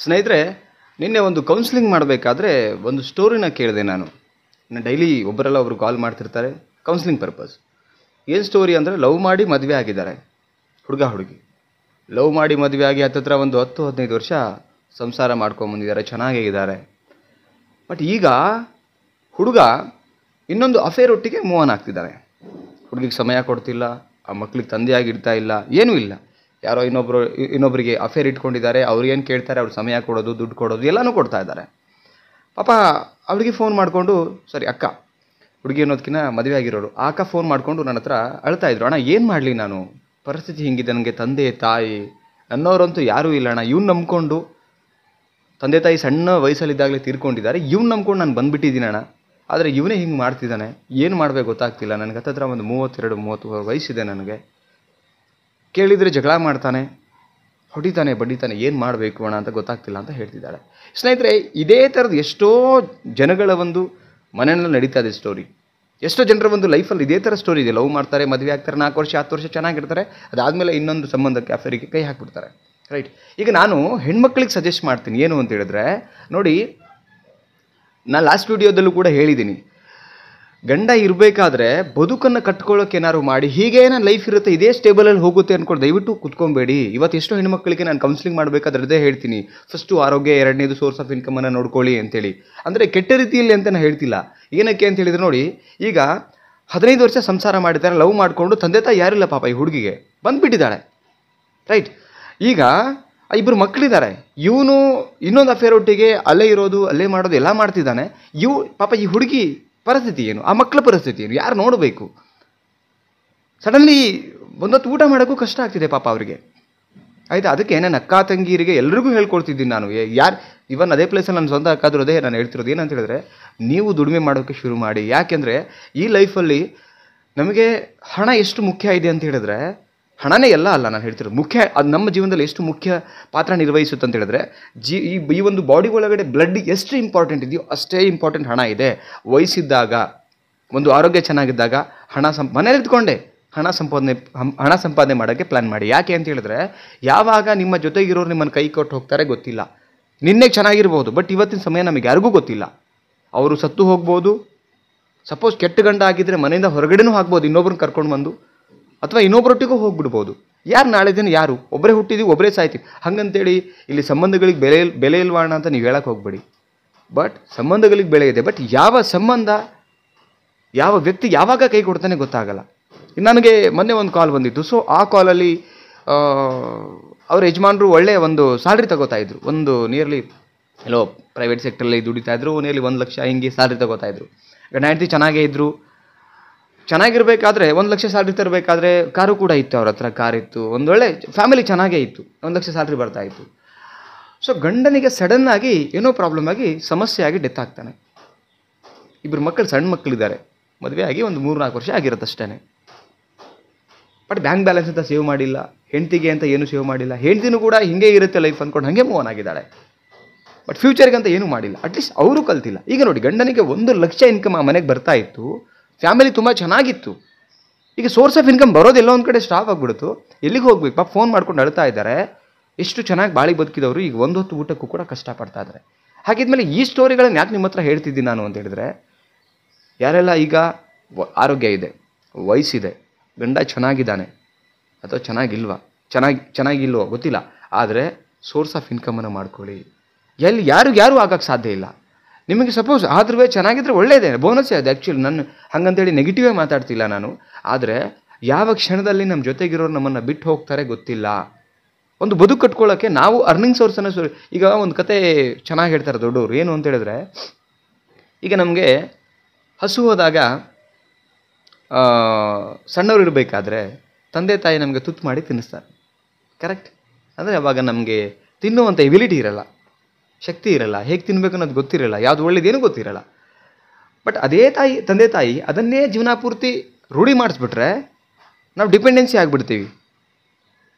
ಸ್ನೇಹಿತರೆ, ನಿನ್ನೆ ಒಂದು ಕೌನ್ಸಿಲಿಂಗ್ ಮಾಡಬೇಕಾದ್ರೆ ಒಂದು ಸ್ಟೋರಿನ ಕೇಳಿದೆ ನಾನು. ಡೈಲಿ ಒಬ್ಬರು ಕಾಲ್ ಮಾಡ್ತಿರ್ತಾರೆ ಕೌನ್ಸಿಲಿಂಗ್ ಪರ್ಪಸ್. ಏನು ಸ್ಟೋರಿ ಅಂದರೆ, ಲವ್ ಮಾಡಿ ಮದುವೆ ಆಗಿದ್ದಾರೆ ಹುಡುಗಿ. ಲವ್ ಮಾಡಿ ಮದುವೆ ಆಗಿ ಹತ್ತತ್ರ ಒಂದು 10-15 ವರ್ಷ ಸಂಸಾರ ಮಾಡ್ಕೊಂಬಂದಿದ್ದಾರೆ, ಚೆನ್ನಾಗಿದ್ದಾರೆ. ಬಟ್ ಈಗ ಹುಡುಗ ಇನ್ನೊಂದು ಅಫೇರ್ ಒಟ್ಟಿಗೆ ಮೂವ್ ಆನ್ ಆಗ್ತಿದ್ದಾನೆ. ಹುಡುಗಿಗೆ ಸಮಯ ಕೊಡ್ತಿಲ್ಲ, ಆ ಮಕ್ಳಿಗೆ ತಂದೆಯಾಗಿಡ್ತಾ ಇಲ್ಲ, ಏನೂ ಇಲ್ಲ. ಯಾರೋ ಇನ್ನೊಬ್ಬರಿಗೆ ಅಫೇರ್ ಇಟ್ಕೊಂಡಿದ್ದಾರೆ, ಅವ್ರು ಏನು ಕೇಳ್ತಾರೆ ಅವ್ರು ಸಮಯ ಕೊಡೋದು, ದುಡ್ಡು ಕೊಡೋದು ಎಲ್ಲನೂ ಕೊಡ್ತಾ ಇದ್ದಾರೆ. ಪಾಪ ಅವಳಿಗೆ ಫೋನ್ ಮಾಡಿಕೊಂಡು, ಅಕ್ಕ, ಹುಡುಗಿ ಅನ್ನೋದಕ್ಕಿಂತ ಮದುವೆ ಆಗಿರೋರು, ಆ ಅಕ್ಕ ಫೋನ್ ಮಾಡಿಕೊಂಡು ನನ್ನ ಹತ್ರ ಅಳ್ತಾ ಇದ್ರು. ಅಣ್ಣ ಏನು ಮಾಡಲಿ, ನಾನು ಪರಿಸ್ಥಿತಿ ಹಿಂಗಿದೆ, ನನಗೆ ತಂದೆ ತಾಯಿ ನನ್ನವರಂತೂ ಯಾರೂ ಇಲ್ಲ ಅಣ್ಣ. ಇವ್ನು ನಂಬ್ಕೊಂಡು, ತಂದೆ ತಾಯಿ ಸಣ್ಣ ವಯಸ್ಸಲ್ಲಿದ್ದಾಗಲೇ ತೀರ್ಕೊಂಡಿದ್ದಾರೆ, ಇವ್ನು ನಂಬ್ಕೊಂಡು ನಾನು ಬಂದುಬಿಟ್ಟಿದ್ದೀನಿ ಅಣ್ಣ. ಆದರೆ ಇವನೇ ಹಿಂಗೆ ಮಾಡ್ತಿದ್ದಾನೆ, ಏನು ಮಾಡಬೇಕು ಗೊತ್ತಾಗ್ತಿಲ್ಲ ನನಗೆ. ಹತ್ತತ್ರ ಒಂದು 32-33 ವಯಸ್ಸಿದೆ ನನಗೆ. ಕೇಳಿದರೆ ಜಗಳ ಮಾಡ್ತಾನೆ, ಹೊಡಿತಾನೆ, ಬಡಿತಾನೆ, ಏನು ಮಾಡಬೇಕು ಅಣ್ಣ ಅಂತ ಗೊತ್ತಾಗ್ತಿಲ್ಲ ಅಂತ ಹೇಳ್ತಿದ್ದಾಳೆ. ಸ್ನೇಹಿತರೆ, ಇದೇ ಥರದ್ದು ಎಷ್ಟೋ ಜನಗಳ ಒಂದು ಮನೆಯಲ್ಲಿ ನಡೀತಾ ಇದೆ ಸ್ಟೋರಿ. ಎಷ್ಟೋ ಜನರ ಒಂದು ಲೈಫಲ್ಲಿ ಇದೇ ಥರ ಸ್ಟೋರಿ ಇದೆ. ಲವ್ ಮಾಡ್ತಾರೆ, ಮದುವೆ ಆಗ್ತಾರೆ, 4 ವರ್ಷ 10 ವರ್ಷ ಚೆನ್ನಾಗಿರ್ತಾರೆ, ಅದಾದಮೇಲೆ ಇನ್ನೊಂದು ಸಂಬಂಧಕ್ಕೆ ಅಫೇರಿಗೆ ಕೈ ಹಾಕ್ಬಿಡ್ತಾರೆ. ರೈಟ್. ಈಗ ನಾನು ಹೆಣ್ಮಕ್ಳಿಗೆ ಸಜೆಸ್ಟ್ ಮಾಡ್ತೀನಿ ಏನು ಅಂತ ಹೇಳಿದ್ರೆ, ನೋಡಿ, ನಾನು ಲಾಸ್ಟ್ ವಿಡಿಯೋದಲ್ಲೂ ಕೂಡ ಹೇಳಿದ್ದೀನಿ, ಗಂಡ ಇರಬೇಕಾದ್ರೆ ಬದುಕನ್ನು ಕಟ್ಕೊಳ್ಳೋಕೆ ಏನಾದ್ರು ಮಾಡಿ, ಹೀಗೆ ನನ್ನ ಲೈಫ್ ಇರುತ್ತೆ, ಇದೇ ಸ್ಟೇಬಲಲ್ಲಿ ಹೋಗುತ್ತೆ ಅಂದ್ಕೊಂಡು ದಯವಿಟ್ಟು ಕುತ್ಕೊಬೇಡಿ. ಇವತ್ತು ಎಷ್ಟೋ ಹೆಣ್ಮಕ್ಳಿಗೆ ನಾನು ಕೌನ್ಸಿಲಿಂಗ್ ಮಾಡಬೇಕಾದ್ರೆ ಅದೇ ಹೇಳ್ತೀನಿ, ಫಸ್ಟು ಆರೋಗ್ಯ, ಎರಡನೇದು ಸೋರ್ಸ್ ಆಫ್ ಇನ್ಕಮನ್ನು ನೋಡ್ಕೊಳ್ಳಿ ಅಂತೇಳಿ. ಅಂದರೆ ಕೆಟ್ಟ ರೀತಿಯಲ್ಲಿ ಅಂತ ನಾನು ಹೇಳ್ತಿಲ್ಲ. ಏನಕ್ಕೆ ಅಂತ ಹೇಳಿದ್ರೆ, ನೋಡಿ, ಈಗ 15 ವರ್ಷ ಸಂಸಾರ ಮಾಡಿದ್ದಾರೆ, ಲವ್ ಮಾಡಿಕೊಂಡು, ತಂದೆ ತಾಯಿ ಯಾರಿಲ್ಲ ಪಾಪ ಈ ಹುಡುಗಿಗೆ, ಬಂದುಬಿಟ್ಟಿದ್ದಾಳೆ. ರೈಟ್. ಈಗ 2 ಮಕ್ಕಳಿದ್ದಾರೆ, ಇವನು ಇನ್ನೊಂದು ಅಫೇರ್ ಒಟ್ಟಿಗೆ ಅಲ್ಲೇ ಇರೋದು, ಅಲ್ಲೇ ಮಾಡೋದು ಎಲ್ಲ ಮಾಡ್ತಿದ್ದಾನೆ. ಪಾಪ ಈ ಹುಡುಗಿ ಪರಿಸ್ಥಿತಿ ಏನು, ಆ ಮಕ್ಕಳ ಪರಿಸ್ಥಿತಿ ಏನು, ಯಾರು ನೋಡಬೇಕು? ಸಡನ್ಲಿ ಒಂದೊತ್ತು ಊಟ ಮಾಡೋಕ್ಕೂ ಕಷ್ಟ ಆಗ್ತಿದೆ ಪಾಪ ಅವರಿಗೆ. ಆಯಿತಾ? ಅದಕ್ಕೆ ನನ್ನ ಅಕ್ಕ ತಂಗಿಯರಿಗೆ ಎಲ್ರಿಗೂ ಹೇಳ್ಕೊಳ್ತಿದ್ದೀನಿ ನಾನು. ಇವನ್ ಅದೇ ಪ್ಲೇಸಲ್ಲಿ ನನ್ನ ಸ್ವಂತ ಅಕ್ಕಾದ್ರೂ ಅದೇ ನಾನು ಹೇಳ್ತಿರೋದು. ಏನಂತ ಹೇಳಿದ್ರೆ, ನೀವು ದುಡಿಮೆ ಮಾಡೋಕ್ಕೆ ಶುರು ಮಾಡಿ. ಯಾಕೆಂದರೆ ಈ ಲೈಫಲ್ಲಿ ನಮಗೆ ಹಣ ಎಷ್ಟು ಮುಖ್ಯ ಇದೆ ಅಂತ ಹೇಳಿದ್ರೆ, ಹಣನೇ ಎಲ್ಲ ಅಲ್ಲ ನಾನು ಹೇಳ್ತಿರೋದು, ಮುಖ್ಯ ಅದು ನಮ್ಮ ಜೀವನದಲ್ಲಿ ಎಷ್ಟು ಮುಖ್ಯ ಪಾತ್ರ ನಿರ್ವಹಿಸುತ್ತೆ ಅಂತ ಹೇಳಿದ್ರೆ, ಈ ಒಂದು ಬಾಡಿ ಒಳಗಡೆ ಬ್ಲಡ್ ಎಷ್ಟು ಇಂಪಾರ್ಟೆಂಟ್ ಇದೆಯೋ ಅಷ್ಟೇ ಇಂಪಾರ್ಟೆಂಟ್ ಹಣ ಇದೆ. ವಯಸ್ಸಿದ್ದಾಗ, ಒಂದು ಆರೋಗ್ಯ ಚೆನ್ನಾಗಿದ್ದಾಗ ಮನೇಲಿ ಇದ್ಕೊಂಡೆ ಹಣ ಸಂಪಾದನೆ ಮಾಡೋಕ್ಕೆ ಪ್ಲ್ಯಾನ್ ಮಾಡಿ. ಯಾಕೆ ಅಂತ ಹೇಳಿದ್ರೆ, ಯಾವಾಗ ನಿಮ್ಮ ಜೊತೆಗಿರೋರು ನಿಮ್ಮನ್ನು ಕೈ ಕೊಟ್ಟು ಹೋಗ್ತಾರೆ ಗೊತ್ತಿಲ್ಲ. ನಿನ್ನೆ ಚೆನ್ನಾಗಿರ್ಬೋದು, ಬಟ್ ಇವತ್ತಿನ ಸಮಯ ನಮಗೆ ಯಾರಿಗೂ ಗೊತ್ತಿಲ್ಲ. ಅವರು ಸತ್ತು ಹೋಗ್ಬೋದು. ಸಪೋಸ್ ಕೆಟ್ಟ ಗಂಡ ಆಗಿದ್ದರೆ ಮನೆಯಿಂದ ಹೊರಗಡೆನೂ ಹಾಕ್ಬೋದು, ಇನ್ನೊಬ್ರನ್ನ ಕರ್ಕೊಂಡು ಬಂದು, ಅಥವಾ ಇನ್ನೊಬ್ಬರೊಟ್ಟಿಗೂ ಹೋಗ್ಬಿಡ್ಬೋದು. ಯಾರು ನಾಳೆ ದಿನ ಯಾರು, ಒಬ್ಬರೇ ಹುಟ್ಟಿದ್ದೀವಿ, ಒಬ್ಬರೇ ಸಾಯ್ತೀವಿ. ಹಾಗಂತೇಳಿ ಇಲ್ಲಿ ಸಂಬಂಧಗಳಿಗೆ ಬೆಲೆ ಇಲ್ವಾಣ ಅಂತ ನೀವು ಹೇಳಕ್ಕೆ ಹೋಗ್ಬೇಡಿ. ಬಟ್ ಸಂಬಂಧಗಳಿಗೆ ಬೆಲೆ ಇದೆ. ಬಟ್ ಯಾವ ಸಂಬಂಧ, ಯಾವ ವ್ಯಕ್ತಿ ಯಾವಾಗ ಕೈ ಕೊಡ್ತಾನೆ ಗೊತ್ತಾಗಲ್ಲ. ನನಗೆ ಮೊನ್ನೆ ಒಂದು ಕಾಲ್ ಬಂದಿತ್ತು. ಸೊ ಆ ಕಾಲಲ್ಲಿ ಅವ್ರ ಯಜಮಾನರು ಒಳ್ಳೆಯ ಒಂದು ಸ್ಯಾಲ್ರಿ ತಗೋತಾಯಿದ್ರು. ಒಂದು ನಿಯರ್ಲಿ ಎಲ್ಲೋ ಪ್ರೈವೇಟ್ ಸೆಕ್ಟ್ರಲ್ಲಿ ದುಡಿತಾಯಿದ್ರು, ನಿಯರ್ಲಿ 1 ಲಕ್ಷ ಹಿಂಗೆ ಸ್ಯಾಲ್ರಿ ತಗೋತಾಯಿದ್ರು. ಗಂಡ ಹೆಂಡತಿ ಚೆನ್ನಾಗೇ ಇದ್ದರು. ಚೆನ್ನಾಗಿರಬೇಕಾದ್ರೆ 1 ಲಕ್ಷ ಸ್ಯಾಲ್ರಿ ತರಬೇಕಾದ್ರೆ ಕಾರು ಕೂಡ ಇತ್ತು, ಅವ್ರ ಹತ್ರ ಕಾರ್ ಇತ್ತು, ಒಂದೊಳ್ಳೆ ಫ್ಯಾಮಿಲಿ ಚೆನ್ನಾಗೇ ಇತ್ತು, 1 ಲಕ್ಷ ಸ್ಯಾಲ್ರಿ ಬರ್ತಾ ಇತ್ತು. ಸೊ ಗಂಡನಿಗೆ ಸಡನ್ನಾಗಿ ಏನೋ ಪ್ರಾಬ್ಲಮ್ ಆಗಿ ಸಮಸ್ಯೆ ಆಗಿ ಡೆತ್ ಆಗ್ತಾನೆ. 2 ಮಕ್ಕಳು, ಸಣ್ಣ ಮಕ್ಕಳಿದ್ದಾರೆ, ಮದುವೆ ಆಗಿ ಒಂದು 3-4 ವರ್ಷ ಆಗಿರುತ್ತೆ ಅಷ್ಟೇ. ಬಟ್ ಬ್ಯಾಂಕ್ ಬ್ಯಾಲೆನ್ಸ್ ಅಂತ ಸೇವ್ ಮಾಡಿಲ್ಲ, ಹೆಂಡತಿಗೆ ಅಂತ ಏನೂ ಸೇವ್ ಮಾಡಿಲ್ಲ. ಹೆಂಡತಿನೂ ಕೂಡ ಹಿಂಗೆ ಇರುತ್ತೆ ಲೈಫ್ ಅಂದ್ಕೊಂಡು ಹಾಗೆ ಮೂವ್ ಆನ್ ಆಗಿದ್ದಾಳೆ. ಬಟ್ ಫ್ಯೂಚರ್ಗೆ ಅಂತ ಏನೂ ಮಾಡಿಲ್ಲ. ಅಟ್ಲೀಸ್ಟ್ ಅವರು ಕಲ್ತಿಲ್ಲ. ಈಗ ನೋಡಿ, ಗಂಡನಿಗೆ 1 ಲಕ್ಷ ಇನ್ಕಮ್ ಆ ಮನೆಗೆ ಬರ್ತಾ ಇತ್ತು, ಫ್ಯಾಮಿಲಿ ತುಂಬ ಚೆನ್ನಾಗಿತ್ತು. ಈಗ ಸೋರ್ಸ್ ಆಫ್ ಇನ್ಕಮ್ ಬರೋದೆಲ್ಲ ಒಂದು ಕಡೆ ಸ್ಟಾಪ್ ಆಗಿಬಿಡ್ತು. ಎಲ್ಲಿಗೆ ಹೋಗ್ಬೇಕು? ಪಾಪ ಫೋನ್ ಮಾಡ್ಕೊಂಡು ಅಳ್ತಾ ಇದ್ದಾರೆ. ಎಷ್ಟು ಚೆನ್ನಾಗಿ ಬಾಳಿ ಬದುಕಿದವರು ಈಗ ಒಂದು ಹೊತ್ತು ಊಟಕ್ಕೂ ಕೂಡ ಕಷ್ಟಪಡ್ತಾ ಇದ್ದಾರೆ. ಹಾಗಿದ್ಮೇಲೆ ಈ ಸ್ಟೋರಿಗಳನ್ನ ಯಾಕೆ ನಿಮ್ಮ ಹತ್ರ ಹೇಳ್ತಿದ್ದೀನಿ ನಾನು ಅಂತ ಹೇಳಿದ್ರೆ, ಯಾರೆಲ್ಲ ಈಗ ಆರೋಗ್ಯ ಇದೆ, ವಯಸ್ಸಿದೆ, ಗಂಡ ಚೆನ್ನಾಗಿದ್ದಾನೆ ಅಥವಾ ಚೆನ್ನಾಗಿಲ್ವೋ ಗೊತ್ತಿಲ್ಲ, ಆದರೆ ಸೋರ್ಸ್ ಆಫ್ ಇನ್ಕಮನ್ನು ಮಾಡ್ಕೊಳ್ಳಿ. ಯಾರು ಆಗಕ್ಕೆ ಸಾಧ್ಯ ಇಲ್ಲ. ನಿಮಗೆ ಸಪೋಸ್ ಆದ್ರೂ ಚೆನ್ನಾಗಿದ್ರೆ ಒಳ್ಳೆಯದೇ, ಬೋನಸ್ಸೇ ಅದು. ಆ್ಯಕ್ಚುಲಿ ನಾನು ಹಾಗಂತೇಳಿ ನೆಗೆಟಿವೇ ಮಾತಾಡ್ತಿಲ್ಲ ನಾನು. ಆದರೆ ಯಾವ ಕ್ಷಣದಲ್ಲಿ ನಮ್ಮ ಜೊತೆಗಿರೋರು ನಮ್ಮನ್ನು ಬಿಟ್ಟು ಹೋಗ್ತಾರೆ ಗೊತ್ತಿಲ್ಲ. ಒಂದು ಬದುಕು ಕಟ್ಕೊಳ್ಳೋಕ್ಕೆ ನಾವು ಅರ್ನಿಂಗ್ ಸೋರ್ಸನ್ನು ಈಗ ಒಂದು ಕತೆ ಚೆನ್ನಾಗಿ ಹೇಳ್ತಾರೆ ದೊಡ್ಡವರು. ಏನು ಅಂತ ಹೇಳಿದ್ರೆ, ಈಗ ನಮಗೆ ಹಸು ಹೋದಾಗ ಸಣ್ಣವ್ರು ಇರಬೇಕಾದ್ರೆ ತಂದೆ ತಾಯಿ ನಮಗೆ ತುತ್ತು ಮಾಡಿ ತಿನ್ನಿಸ್ತಾರೆ. ಕರೆಕ್ಟ್? ಅಂದರೆ ಅವಾಗ ನಮಗೆ ತಿನ್ನುವಂಥ ಎಬಿಲಿಟಿ ಇರಲ್ಲ, ಶಕ್ತಿ ಇರಲ್ಲ, ಹೇಗೆ ತಿನ್ನಬೇಕು ಅನ್ನೋದು ಗೊತ್ತಿರಲ್ಲ, ಯಾವುದು ಒಳ್ಳೇದೇನೂ ಗೊತ್ತಿರಲ್ಲ. ಬಟ್ ಅದೇ ತಂದೆ ತಾಯಿ ಅದನ್ನೇ ಜೀವನ ಪೂರ್ತಿ ರೂಢಿ ಮಾಡಿಸ್ಬಿಟ್ರೆ ನಾವು ಡಿಪೆಂಡೆನ್ಸಿ ಆಗಿಬಿಡ್ತೀವಿ.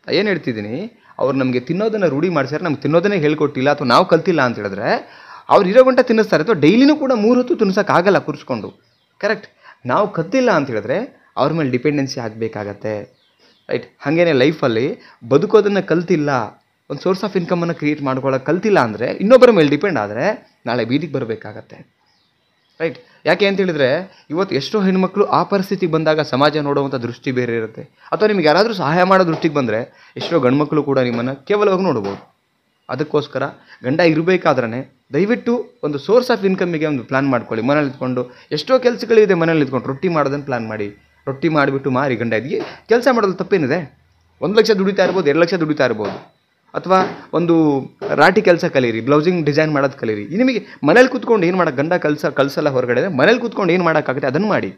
ಏನು ಹೇಳ್ತಿದ್ದೀನಿ, ಅವ್ರು ನಮಗೆ ತಿನ್ನೋದನ್ನು ರೂಢಿ ಮಾಡಿಸ್ಯಾರೆ, ನಮ್ಗೆ ತಿನ್ನೋದನ್ನೇ ಹೇಳ್ಕೊಟ್ಟಿಲ್ಲ ಅಥವಾ ನಾವು ಕಲ್ತಿಲ್ಲ ಅಂತ ಹೇಳಿದ್ರೆ ಅವ್ರು ಇರೋ ಗಂಟೆ ತಿನ್ನಿಸ್ತಾರೆ, ಅಥವಾ ಡೈಲಿನೂ ಕೂಡ 3 ಹೊತ್ತು ತಿನ್ನಿಸೋಕ್ಕಾಗಲ್ಲ ಕೂರಿಸ್ಕೊಂಡು. ಕರೆಕ್ಟ್? ನಾವು ಕತ್ತಿಲ್ಲ ಅಂತ ಹೇಳಿದ್ರೆ ಅವ್ರ ಮೇಲೆ ಡಿಪೆಂಡೆನ್ಸಿ ಆಗಬೇಕಾಗತ್ತೆ. ರೈಟ್? ಹಾಗೇನೆ ಲೈಫಲ್ಲಿ ಬದುಕೋದನ್ನು ಕಲ್ತಿಲ್ಲ, ಒಂದು ಸೋರ್ಸ್ ಆಫ್ ಇನ್ಕಮನ್ನು ಕ್ರಿಯೇಟ್ ಮಾಡ್ಕೊಳ್ಳೋಕೆ ಕಲ್ತಿಲ್ಲ ಅಂದರೆ, ಇನ್ನೊಬ್ಬರ ಮೇಲೆ ಡಿಪೆಂಡ್ ಆದರೆ ನಾಳೆ ಬೀದಿಗೆ ಬರಬೇಕಾಗತ್ತೆ. ರೈಟ್? ಯಾಕೆ ಅಂತ ಹೇಳಿದ್ರೆ ಇವತ್ತು ಎಷ್ಟೋ ಹೆಣ್ಮಕ್ಳು ಆ ಪರಿಸ್ಥಿತಿಗೆ ಬಂದಾಗ ಸಮಾಜ ನೋಡುವಂಥ ದೃಷ್ಟಿ ಬೇರೆ ಇರುತ್ತೆ. ಅಥವಾ ನಿಮ್ಗೆ ಯಾರಾದರೂ ಸಹಾಯ ಮಾಡೋ ದೃಷ್ಟಿಗೆ ಬಂದರೆ ಎಷ್ಟೋ ಗಂಡ್ಮಕ್ಳು ಕೂಡ ನಿಮ್ಮನ್ನು ಕೇವಲವಾಗಿ ನೋಡ್ಬೋದು. ಅದಕ್ಕೋಸ್ಕರ ಗಂಡ ಇರಬೇಕಾದ್ರೆ ದಯವಿಟ್ಟು ಒಂದು ಸೋರ್ಸ್ ಆಫ್ ಇನ್ಕಮ್ಮಿಗೆ ಒಂದು ಪ್ಲ್ಯಾನ್ ಮಾಡ್ಕೊಳ್ಳಿ. ಮನೇಲಿ ಇದ್ಕೊಂಡು ಎಷ್ಟೋ ಕೆಲಸಗಳಿದೆ, ಮನೇಲಿ ಇದ್ಕೊಂಡು ರೊಟ್ಟಿ ಮಾಡೋದನ್ನು ಪ್ಲ್ಯಾನ್ ಮಾಡಿ, ರೊಟ್ಟಿ ಮಾಡಿಬಿಟ್ಟು ಮಾರಿ ಗಂಡ ಇದಕ್ಕೆ ಕೆಲಸ ಮಾಡೋದು ತಪ್ಪೇನಿದೆ. 1 ಲಕ್ಷ ದುಡಿತಾ ಇರ್ಬೋದು, 2 ಲಕ್ಷ ದುಡಿತಾ ಇರ್ಬೋದು. ಅಥವಾ ಒಂದು ರಾಟಿ ಕೆಲಸ ಕಲೀರಿ, ಬ್ಲೌಸಿಂಗ್ ಡಿಸೈನ್ ಮಾಡೋದು ಕಲೀರಿ. ನಿಮಗೆ ಮನೇಲಿ ಕೂತ್ಕೊಂಡು ಏನು ಮಾಡೋಕ್ಕೆ, ಗಂಡ ಕಲಿಸಲ್ಲ ಹೊರಗಡೆ, ಮನೇಲಿ ಕೂತ್ಕೊಂಡು ಏನು ಮಾಡೋಕ್ಕಾಗುತ್ತೆ ಅದನ್ನು ಮಾಡಿ.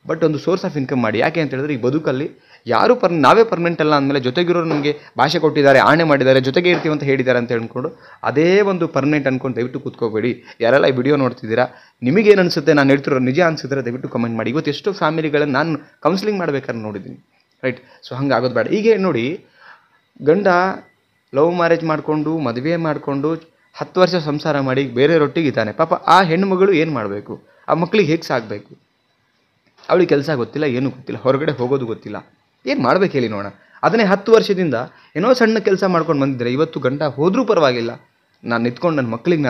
ಬಟ್ ಒಂದು ಸೋರ್ಸ್ ಆಫ್ ಇನ್ಕಮ್ ಮಾಡಿ. ಯಾಕೆ ಅಂತ ಹೇಳಿದ್ರೆ ಈ ಬದುಕಲ್ಲಿ ಯಾರೂ ನಾವೇ ಪರ್ಮನೆಂಟ್ ಅಲ್ಲ ಅಂದಮೇಲೆ ಜೊತೆಗಿರೋರು ನಮಗೆ ಭಾಷೆ ಕೊಟ್ಟಿದ್ದಾರೆ, ಆಣೆ ಮಾಡಿದ್ದಾರೆ, ಜೊತೆಗೆ ಇರ್ತೀವಿ ಅಂತ ಹೇಳಿದ್ದಾರೆ ಅಂತ ಹೇಳ್ಕೊಂಡು ಅದೇ ಒಂದು ಪರ್ಮನೆಂಟ್ ಅಂದ್ಕೊಂಡು ದಯವಿಟ್ಟು ಕೂತ್ಕೋಬೇಡಿ. ಯಾರೆಲ್ಲ ಈ ವಿಡಿಯೋ ನೋಡ್ತಿದ್ದೀರಾ, ನಿಮಗೇನು ಅನಿಸುತ್ತೆ, ನಾನು ಹೇಳ್ತಿರೋ ನಿಜ ಅನಿಸಿದ್ರೆ ದಯವಿಟ್ಟು ಕಮೆಂಟ್ ಮಾಡಿ. ಇವತ್ತು ಎಷ್ಟೋ ಫ್ಯಾಮಿಲಿಗಳನ್ನು ನಾನು ಕೌನ್ಸಿಲಿಂಗ್ ಮಾಡ್ಬೇಕಾದ್ರೆ ನೋಡಿದ್ದೀನಿ. ರೈಟ್? ಸೊ ಹಂಗೆ ಆಗೋದು ಬೇಡ. ಈಗ ನೋಡಿ, ಗಂಡ ಲವ್ ಮ್ಯಾರೇಜ್ ಮಾಡಿಕೊಂಡು ಮದುವೆ ಮಾಡಿಕೊಂಡು 10 ವರ್ಷ ಸಂಸಾರ ಮಾಡಿ ಬೇರೆ ರೊಟ್ಟಿಗಿದ್ದಾನೆ. ಪಾಪ ಆ ಹೆಣ್ಣುಮಗಳು ಏನು ಮಾಡಬೇಕು, ಆ ಮಕ್ಕಳಿಗೆ ಹೇಗೆ ಸಾಕಬೇಕು? ಅವಳಿಗೆ ಕೆಲಸ ಗೊತ್ತಿಲ್ಲ, ಏನೂ ಗೊತ್ತಿಲ್ಲ, ಹೊರಗಡೆ ಹೋಗೋದು ಗೊತ್ತಿಲ್ಲ, ಏನು ಮಾಡ್ಬೇಕು ಹೇಳಿ ನೋಡೋಣ. ಅದನ್ನೇ 10 ವರ್ಷದಿಂದ ಏನೋ ಸಣ್ಣ ಕೆಲಸ ಮಾಡ್ಕೊಂಡು ಬಂದಿದ್ದರೆ ಇವತ್ತು ಗಂಡ ಹೋದರೂ ಪರವಾಗಿಲ್ಲ, ನಾನು ನಿಂತ್ಕೊಂಡು ನನ್ನ ಮಕ್ಕಳಿಗೆ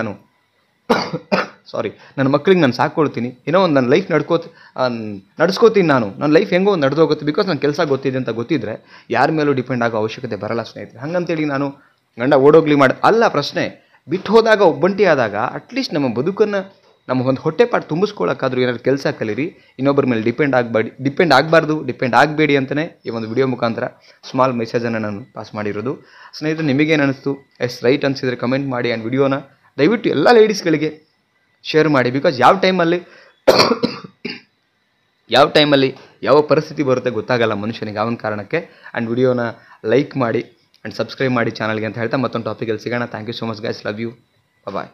ನನ್ನ ಮಕ್ಕಳಿಗೆ ನಾನು ಸಾಕ್ಕೊಳ್ತೀನಿ, ಏನೋ ಒಂದು ನನ್ನ ಲೈಫ್ ನಡ್ಸ್ಕೋತೀನಿ, ನನ್ನ ಲೈಫ್ ಹೆಂಗೋ ಒಂದು ನಡೆದೋಗುತ್ತೆ, ಬಿಕಾಸ್ ನನ್ನ ಕೆಲಸ ಗೊತ್ತಿದೆ ಅಂತ ಗೊತ್ತಿದ್ದರೆ ಯಾರ ಮೇಲೂ ಡಿಪೆಂಡ್ ಆಗೋ ಅವಶ್ಯಕತೆ ಬರಲ್ಲ ಸ್ನೇಹಿತರೆ. ಹಂಗಂತೇಳಿ ನಾನು ಗಂಡ ಓಡೋಗ್ಲಿ ಅಲ್ಲ ಪ್ರಶ್ನೆ. ಬಿಟ್ಟು ಹೋದಾಗ, ಒಬ್ಬಂಟಿ ಆದಾಗ ಅಟ್ಲೀಸ್ಟ್ ನಮ್ಮ ಬದುಕನ್ನು, ನಮ್ಮ ಒಂದು ಹೊಟ್ಟೆಪಾటు ತುಂಬಿಸ್ಕೊಳ್ಳೋಕ್ಕಾದ್ರೂ ಏನಾದ್ರು ಕೆಲಸ ಕಲೀರಿ. ಇನ್ನೊಬ್ಬರ ಮೇಲೆ ಡಿಪೆಂಡ್ ಆಗಬೇಡಿ ಅಂತಲೇ ಈ ಒಂದು ವಿಡಿಯೋ ಮುಖಾಂತರ ಸ್ಮಾಲ್ ಮೆಸೇಜನ್ನು ನಾನು ಪಾಸ್ ಮಾಡಿರೋದು. ಸ್ನೇಹಿತರೆ, ನಿಮಗೇನು ಅನ್ನಿಸ್ತು? ಎಸ್ ರೈಟ್ ಅನಿಸಿದರೆ ಕಮೆಂಟ್ ಮಾಡಿ. ಆ್ಯಂಡ್ ವಿಡಿಯೋನ ದಯವಿಟ್ಟು ಎಲ್ಲ ಲೇಡೀಸ್ಗಳಿಗೆ ಶೇರ್ ಮಾಡಿ. ಬಿಕಾಸ್ ಯಾವ ಟೈಮಲ್ಲಿ ಯಾವ ಪರಿಸ್ಥಿತಿ ಬರುತ್ತೆ ಗೊತ್ತಾಗಲ್ಲ ಮನುಷ್ಯನಿಗೆ, ಆ ಒಂದು ಕಾರಣಕ್ಕೆ. ಆ್ಯಂಡ್ ವಿಡಿಯೋನ ಲೈಕ್ ಮಾಡಿ ಆ್ಯಂಡ್ ಸಬ್ಸ್ಕ್ರೈಬ್ ಮಾಡಿ ಚಾನಲ್ಗೆ ಅಂತ ಹೇಳ್ತಾ ಮತ್ತೊಂದು ಟಾಪಿಕಲ್ಲಿ ಸಿಗೋಣ. Thank you so much guys, love you, bye.